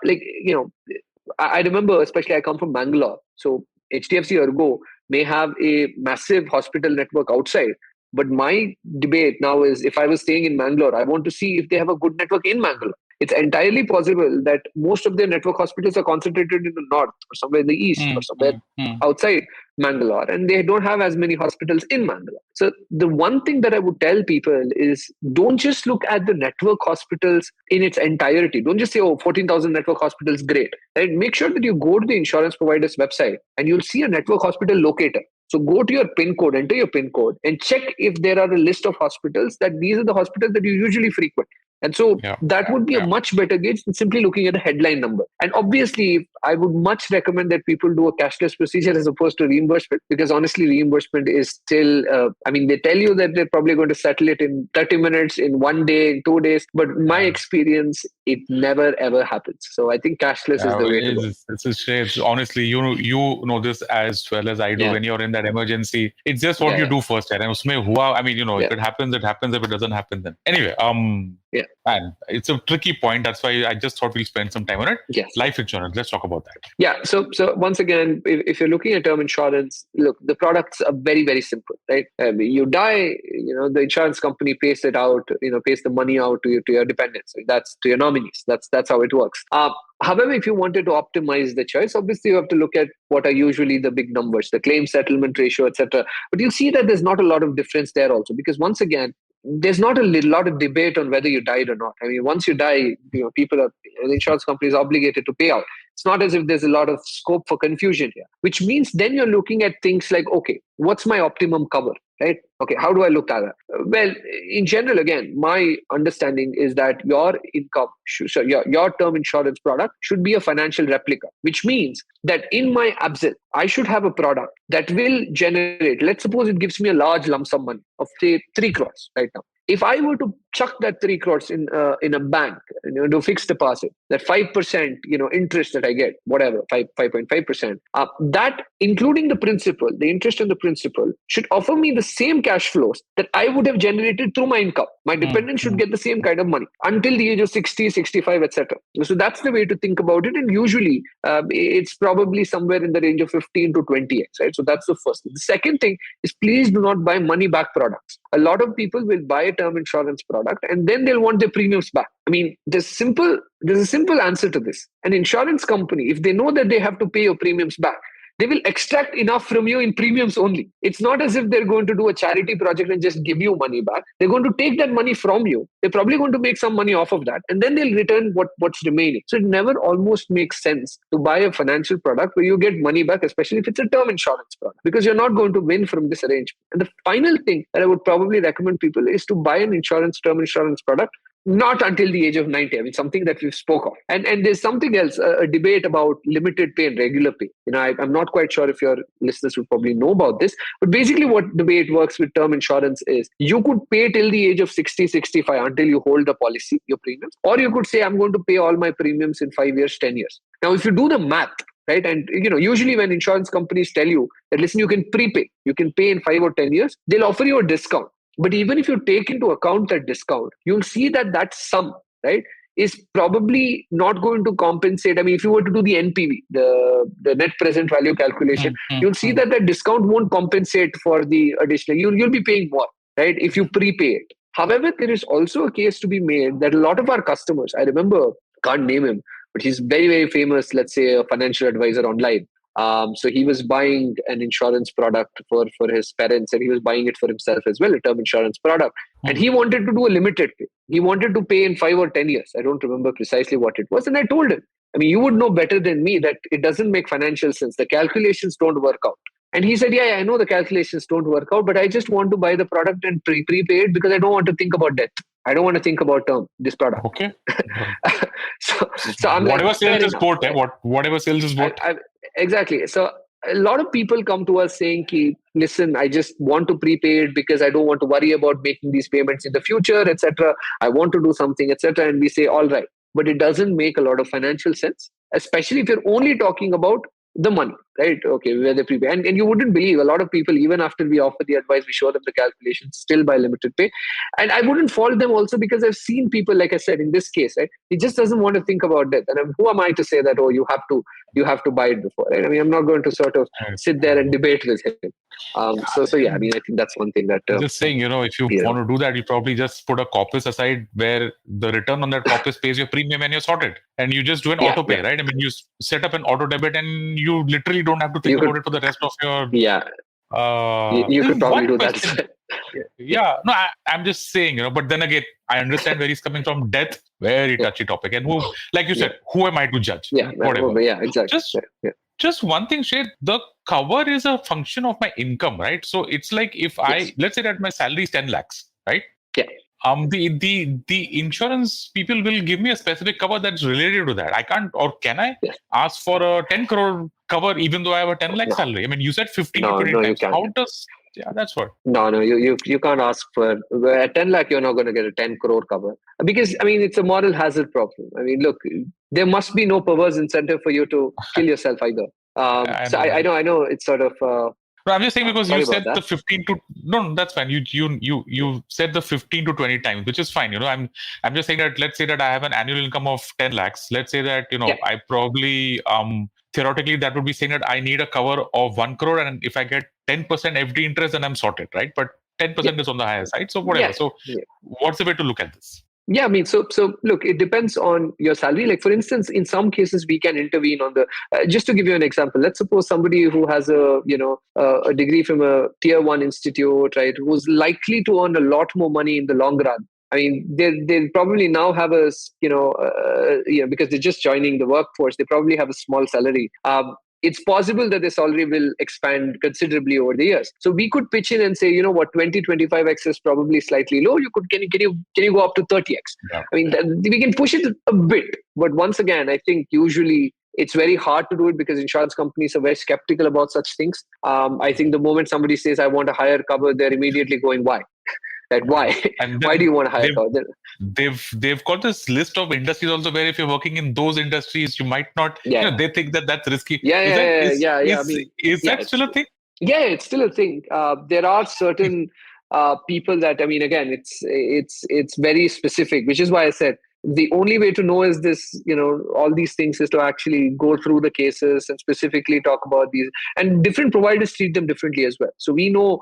I remember, especially I come from Bangalore. So HDFC Ergo may have a massive hospital network outside. But my debate now is, if I was staying in Bangalore, I want to see if they have a good network in Bangalore. It's entirely possible that most of their network hospitals are concentrated in the north or somewhere in the east or somewhere outside Bangalore, and they don't have as many hospitals in Bangalore. So the one thing that I would tell people is, don't just look at the network hospitals in its entirety. Don't just say, 14,000 network hospitals, great. And make sure that you go to the insurance provider's website and you'll see a network hospital locator. So go to your PIN code, enter your PIN code, and check if there are a list of hospitals that these are the hospitals that you usually frequent. And so that would be a much better gauge than simply looking at the headline number. And obviously, I would much recommend that people do a cashless procedure as opposed to reimbursement, because honestly, reimbursement is still, they tell you that they're probably going to settle it in 30 minutes, in 1 day, in 2 days. But my experience, it never, ever happens. So I think cashless is the way to go. It's honestly, you know this as well as I do. When you're in that emergency, it's just what you do first. And if it happens, it happens. If it doesn't happen, then anyway, and it's a tricky point. That's why I just thought we'll spend some time on it. Yes. Life insurance. Let's talk about that. Yeah. So once again, if you're looking at term insurance, look, the products are very, very simple, right? You die, the insurance company pays it out, pays the money out to your dependents. That's to your nominees. That's how it works. However, if you wanted to optimize the choice, obviously you have to look at what are usually the big numbers, the claim settlement ratio, etc. But you'll see that there's not a lot of difference there also, because once again, there's not a lot of debate on whether you died or not. I mean, once you die, the insurance company is obligated to pay out. It's not as if there's a lot of scope for confusion here, which means then you're looking at things like, okay, what's my optimum cover, right? Okay, how do I look at that? Well, in general, again, my understanding is that your income, your term insurance product should be a financial replica, which means that in my absence, I should have a product that will generate, let's suppose it gives me a large lump sum money of say 3 crores right now. If I were to chuck that 3 crores in a bank, do a fixed deposit, that 5%, interest that I get, whatever, 5.5%, that including the principal, the interest and the principal should offer me the same cash flows that I would have generated through my income. My dependent should get the same kind of money until the age of 60, 65, etc. So that's the way to think about it. And usually it's probably somewhere in the range of 15 to 20x, right? So that's the first thing. The second thing is, please do not buy money back products. A lot of people will buy a term insurance product and then they'll want their premiums back. I mean, there's a simple answer to this. An insurance company, if they know that they have to pay your premiums back, they will extract enough from you in premiums only. It's not as if they're going to do a charity project and just give you money back. They're going to take that money from you. They're probably going to make some money off of that. And then they'll return what's remaining. So it never almost makes sense to buy a financial product where you get money back, especially if it's a term insurance product, because you're not going to win from this arrangement. And the final thing that I would probably recommend people is to buy an term insurance product not until the age of 90. I mean, something that we've spoke of. And there's something else, a debate about limited pay and regular pay. I'm not quite sure if your listeners would probably know about this, but basically what the way it works with term insurance is you could pay till the age of 60, 65 until you hold the policy, your premiums, or you could say, I'm going to pay all my premiums in 5 years, 10 years. Now, if you do the math, right, and usually when insurance companies tell you that, listen, you can prepay, you can pay in 5 or 10 years, they'll offer you a discount. But even if you take into account that discount, you'll see that sum, right, is probably not going to compensate. I mean, if you were to do the NPV, the net present value calculation, you'll see that discount won't compensate for the additional. You'll be paying more, right, if you prepay it. However, there is also a case to be made that a lot of our customers, I remember, can't name him, but he's very, very famous, let's say a financial advisor online. So he was buying an insurance product for his parents, and he was buying it for himself as well, a term insurance product. And he wanted to do a limited pay. He wanted to pay in 5 or 10 years. I don't remember precisely what it was. And I told him, I mean, you would know better than me that it doesn't make financial sense. The calculations don't work out. And he said, yeah, I know the calculations don't work out, but I just want to buy the product and prepay it because I don't want to think about death. I don't want to think about this product. Okay. so I'm whatever like, sales is bought, whatever sales is bought. Exactly. So a lot of people come to us saying, listen, I just want to prepay it because I don't want to worry about making these payments in the future, etc. I want to do something, etc. And we say, all right. But it doesn't make a lot of financial sense, especially if you're only talking about the money, right? Okay, where they prepay. And you wouldn't believe a lot of people, even after we offer the advice, we show them the calculations, still buy limited pay. And I wouldn't fault them also because I've seen people, like I said, in this case, right? He just doesn't want to think about death. And who am I to say that, oh, you have to buy it before, right? I mean, I'm not going to sort of sit there and debate with him. So yeah, I mean, I think that's one thing that... just saying, if you want to do that, you probably just put a corpus aside where the return on that corpus pays your premium and you're sorted. And you just do an auto pay, right? I mean, you set up an auto debit and you literally don't have to think about it for the rest of your... Yeah. You could probably do that. No, I'm just saying, but then again, I understand where he's coming from. Death, very touchy topic. And who, like you said, who am I to judge? Whatever. Yeah, exactly. Just one thing, Shreyth, the cover is a function of my income, right? So it's like if let's say that my salary is 10 lakhs, right? Yeah. The insurance people will give me a specific cover that's related to that. I can't, or can I ask for a 10 crore cover even though I have a 10 lakh salary? I mean, you said 15 to 20 times. How does... Yeah, that's what. No, you can't ask for... At 10 lakh, you're not going to get a 10 crore cover. Because, I mean, it's a moral hazard problem. I mean, look, there must be no perverse incentive for you to kill yourself either. I know it's sort of... No, I'm just saying because you said the 15 to... No, that's fine. You said the 15 to 20 times, which is fine. I'm just saying that, let's say that I have an annual income of 10 lakhs. Let's say that, I probably... theoretically, that would be saying that I need a cover of 1 crore, and if I get 10% FD interest, then I'm sorted, right? But 10% is on the higher side, so whatever. What's the way to look at this? Yeah, I mean, so look, it depends on your salary. Like, for instance, in some cases, we can intervene on the. Just to give you an example, let's suppose somebody who has a degree from a tier 1 institute, right, who's likely to earn a lot more money in the long run. I mean, they probably now have because they're just joining the workforce, they probably have a small salary. It's possible that their salary will expand considerably over the years. So we could pitch in and say, 20-25x is probably slightly low. Can you go up to 30x? Yeah. I mean, we can push it a bit. But once again, I think usually it's very hard to do it because insurance companies are very skeptical about such things. I think the moment somebody says, I want a higher cover, they're immediately going, why? Why? Why do you want to hire cover? They've got this list of industries also where if you're working in those industries, you might not. They think that that's risky. Is that still a thing? Yeah, it's still a thing. There are certain people that, I mean, again, it's very specific, which is why I said the only way to know is this, all these things is to actually go through the cases and specifically talk about these. And different providers treat them differently as well. So we know,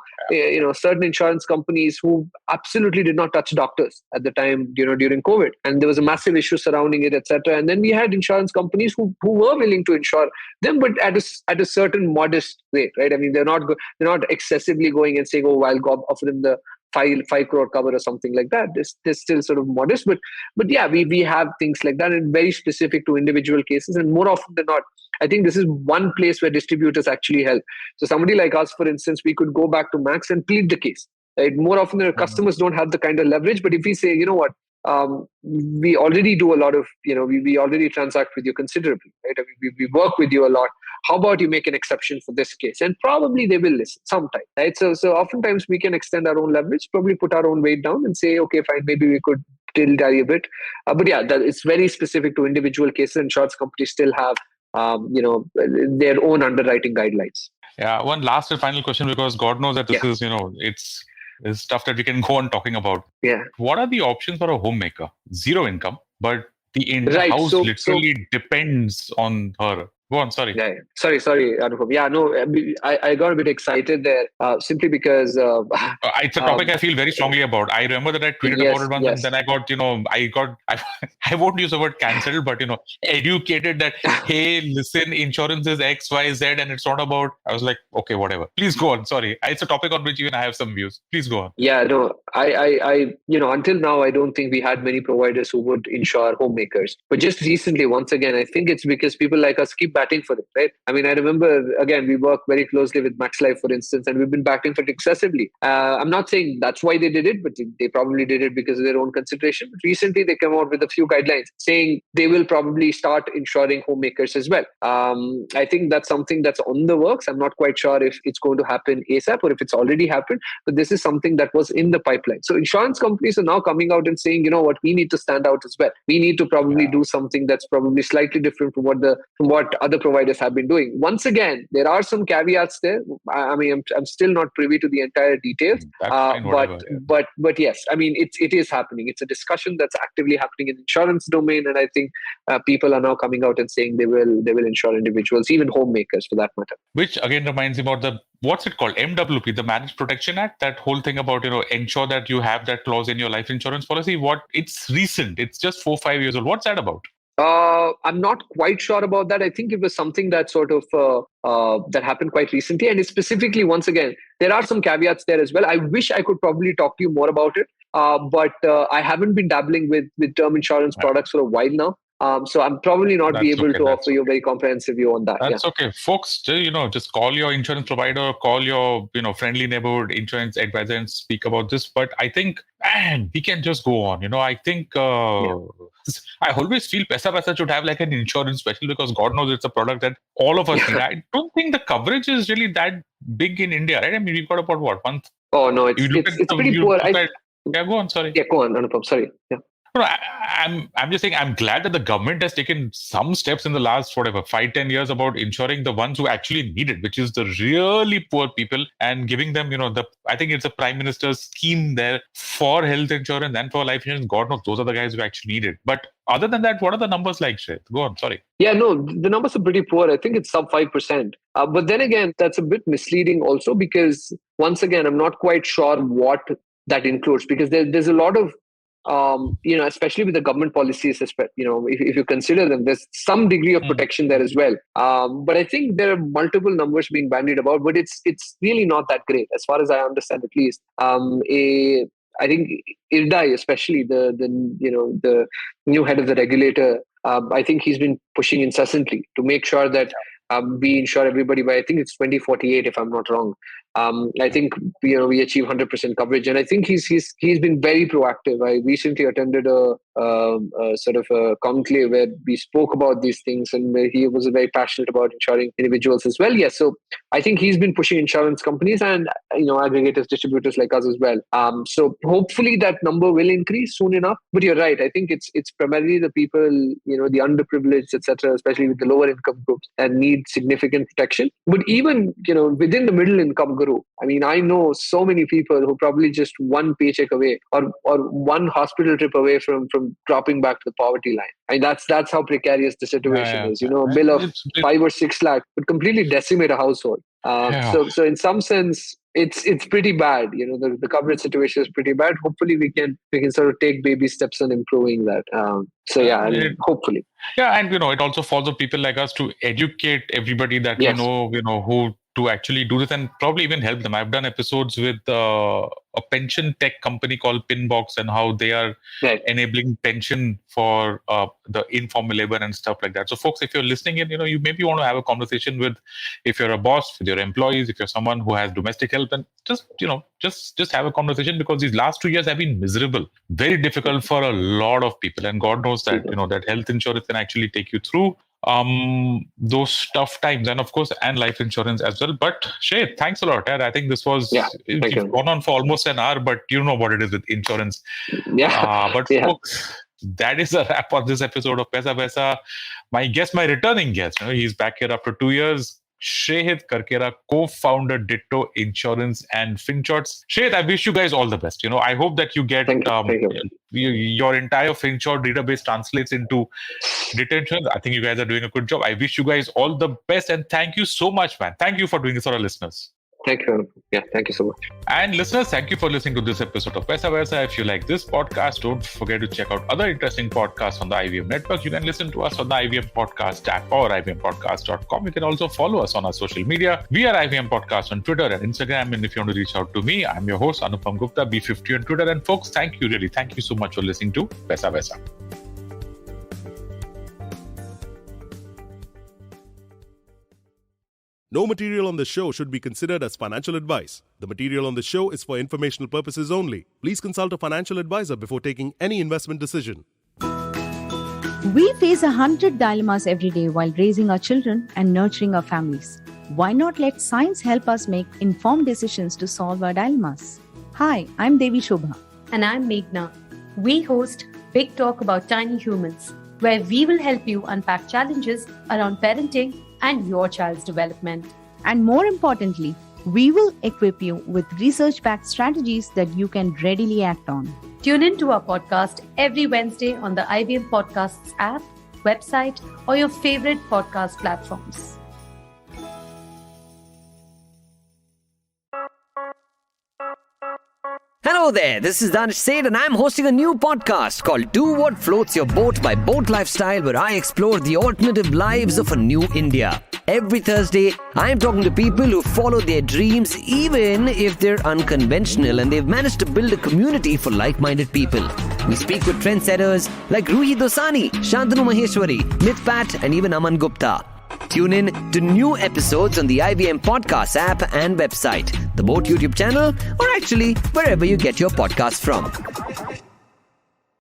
certain insurance companies who absolutely did not touch doctors at the time, during COVID. And there was a massive issue surrounding it, etc. And then we had insurance companies who were willing to insure them, but at a certain modest rate, right? I mean, they're not excessively going and saying, oh, I'll go offer them the 5 crore cover or something like that. They're still sort of modest, but yeah, we have things like that, and very specific to individual cases. And more often than not, I think this is one place where distributors actually help. So somebody like us, for instance, we could go back to Max and plead the case. Right? More often than customers don't have the kind of leverage, but if we say, we already do a lot of, we already transact with you considerably, right? I mean, we work with you a lot. How about you make an exception for this case? And probably they will listen sometime, right? So oftentimes we can extend our own leverage, probably put our own weight down and say, okay, fine, maybe we could dilly-dally a bit. But yeah, that it's very specific to individual cases. Insurance companies still have, their own underwriting guidelines. Yeah, one last and final question, because God knows that this is, it's stuff that we can go on talking about. Yeah. What are the options for a homemaker? Zero income, but the house literally depends on her. Go on. Sorry. Yeah, yeah. Sorry, Anupam. Yeah, no, I got a bit excited there simply because It's a topic I feel very strongly about. I remember that I tweeted about yes, it once, and yes. then I won't use the word cancelled, but educated that, hey, listen, insurance is X, Y, Z, and it's not about. I was like, okay, whatever. Please go on. Sorry, it's a topic on which even I have some views. Please go on. Yeah, no, until now, I don't think we had many providers who would insure homemakers. But just recently, once again, I think it's because people like us keep batting for it, right? I mean, I remember, again, we work very closely with Max Life, for instance, and we've been batting for it excessively. I'm not saying that's why they did it, but they probably did it because of their own consideration. But recently, they came out with a few guidelines saying they will probably start insuring homemakers as well. I think that's something that's on the works. I'm not quite sure if it's going to happen ASAP or if it's already happened, but this is something that was in the pipeline. So insurance companies are now coming out and saying, you know what, we need to stand out as well. We need to probably do something that's probably slightly different from what other providers have been doing. Once again, there are some caveats there. I mean, I'm still not privy to the entire details, That's fine, whatever, but yes, I mean, it is happening. It's a discussion that's actively happening in the insurance domain, and I think people are now coming out and saying they will insure individuals, even homemakers for that matter. Which again reminds me about what's it called? MWP, the Marriage Protection Act, that whole thing about, ensure that you have that clause in your life insurance policy. It's recent. It's just 4-5 years old. What's that about? I'm not quite sure about that. I think it was something that sort of that happened quite recently, and specifically, once again, there are some caveats there as well. I wish I could probably talk to you more about it, but I haven't been dabbling with term insurance products for a while now. So I'm probably not be able to offer you a very comprehensive view on that. That's okay. Folks, just call your insurance provider, call your, friendly neighborhood insurance advisor and speak about this. But I think, man, we can just go on. I think I always feel Paisa Vaisa should have like an insurance special, because God knows it's a product that all of us need. I don't think the coverage is really that big in India, right? I mean, we've got about what, month? Oh, no, it's pretty poor. Yeah, go on, sorry. Yeah, go on, Anupam, sorry. Yeah. No, I'm just saying, I'm glad that the government has taken some steps in the last, 5-10 years about ensuring the ones who actually need it, which is the really poor people, and giving them, I think it's a Prime Minister's scheme there for health insurance and for life insurance. God knows, those are the guys who actually need it. But other than that, what are the numbers like, Shreyth? Go on, sorry. Yeah, no, the numbers are pretty poor. I think it's sub 5%. But then again, that's a bit misleading also, because once again, I'm not quite sure what that includes, because there's a lot of especially with the government policies, if you consider them, there's some degree of protection there as well. But I think there are multiple numbers being bandied about, but it's really not that great, as far as I understand, at least. I think IRDAI, especially the new head of the regulator, I think he's been pushing incessantly to make sure that we insure everybody by, I think it's 2048, if I'm not wrong. I think we achieve 100% coverage, and I think he's been very proactive. I recently attended a sort of a conclave where we spoke about these things, and where he was very passionate about insuring individuals as well. Yes, so I think he's been pushing insurance companies and aggregators, distributors like us as well. So hopefully that number will increase soon enough. But you're right. I think it's primarily the people, the underprivileged, etc., especially with the lower income groups, that need significant protection. But even within the middle income group, I mean, I know so many people who probably just one paycheck away or one hospital trip away from dropping back to the poverty line. I mean, that's how precarious the situation is. A bill of 5 or 6 lakh would completely decimate a household. So in some sense, it's pretty bad. The coverage situation is pretty bad. Hopefully we can sort of take baby steps on improving that. Hopefully. Yeah, and it also falls on people like us to educate everybody that who to actually do this, and probably even help them. I've done episodes with a pension tech company called Pinbox, and how they are enabling pension for the informal labor and stuff like that. So folks, if you're listening in, you maybe want to have a conversation with, if you're a boss, with your employees, if you're someone who has domestic help, then just have a conversation, because these last 2 years have been miserable, very difficult for a lot of people, and God knows that that health insurance can actually take you through those tough times, and of course, and life insurance as well. But Shreyth, thanks a lot. I think this was it's gone on for almost an hour, but you know what it is with insurance. Folks, that is a wrap on this episode of Paisa Vaisa. My returning guest, he's back here after 2 years. Shrehith Karkera, co-founder, Ditto Insurance and Finshots. Shrehith, I wish you guys all the best. I hope that you get Thank you. your entire Finshot database translates into Ditto Insurance. I think you guys are doing a good job. I wish you guys all the best, and thank you so much, man. Thank you for doing this for our listeners. Thank you. Yeah, thank you so much. And listeners, thank you for listening to this episode of Paisa Vaisa. If you like this podcast, don't forget to check out other interesting podcasts on the IVM network. You can listen to us on the IVM Podcast app or ivmpodcast.com. You can also follow us on our social media. We are IVM Podcast on Twitter and Instagram. And if you want to reach out to me, I'm your host, Anupam Gupta, B50 on Twitter. And folks, thank you so much for listening to Paisa Vaisa. No material on the show should be considered as financial advice. The material on the show is for informational purposes only. Please consult a financial advisor before taking any investment decision. We face 100 dilemmas every day while raising our children and nurturing our families. Why not let science help us make informed decisions to solve our dilemmas? Hi, I'm Devi Shobha. And I'm Meghna. We host Big Talk About Tiny Humans, where we will help you unpack challenges around parenting and your child's development. And more importantly, we will equip you with research-backed strategies that you can readily act on. Tune in to our podcast every Wednesday on the IVM Podcasts app, website, or your favorite podcast platforms. Hello there, this is Danish Said and I'm hosting a new podcast called Do What Floats Your Boat by Boat Lifestyle, where I explore the alternative lives of a new India. Every Thursday, I am talking to people who follow their dreams even if they're unconventional, and they've managed to build a community for like-minded people. We speak with trendsetters like Ruhi Dosani, Shantanu Maheshwari, Nit Pat and even Aman Gupta. Tune in to new episodes on the IVM Podcast app and website, the Boat YouTube channel, or actually wherever you get your podcasts from.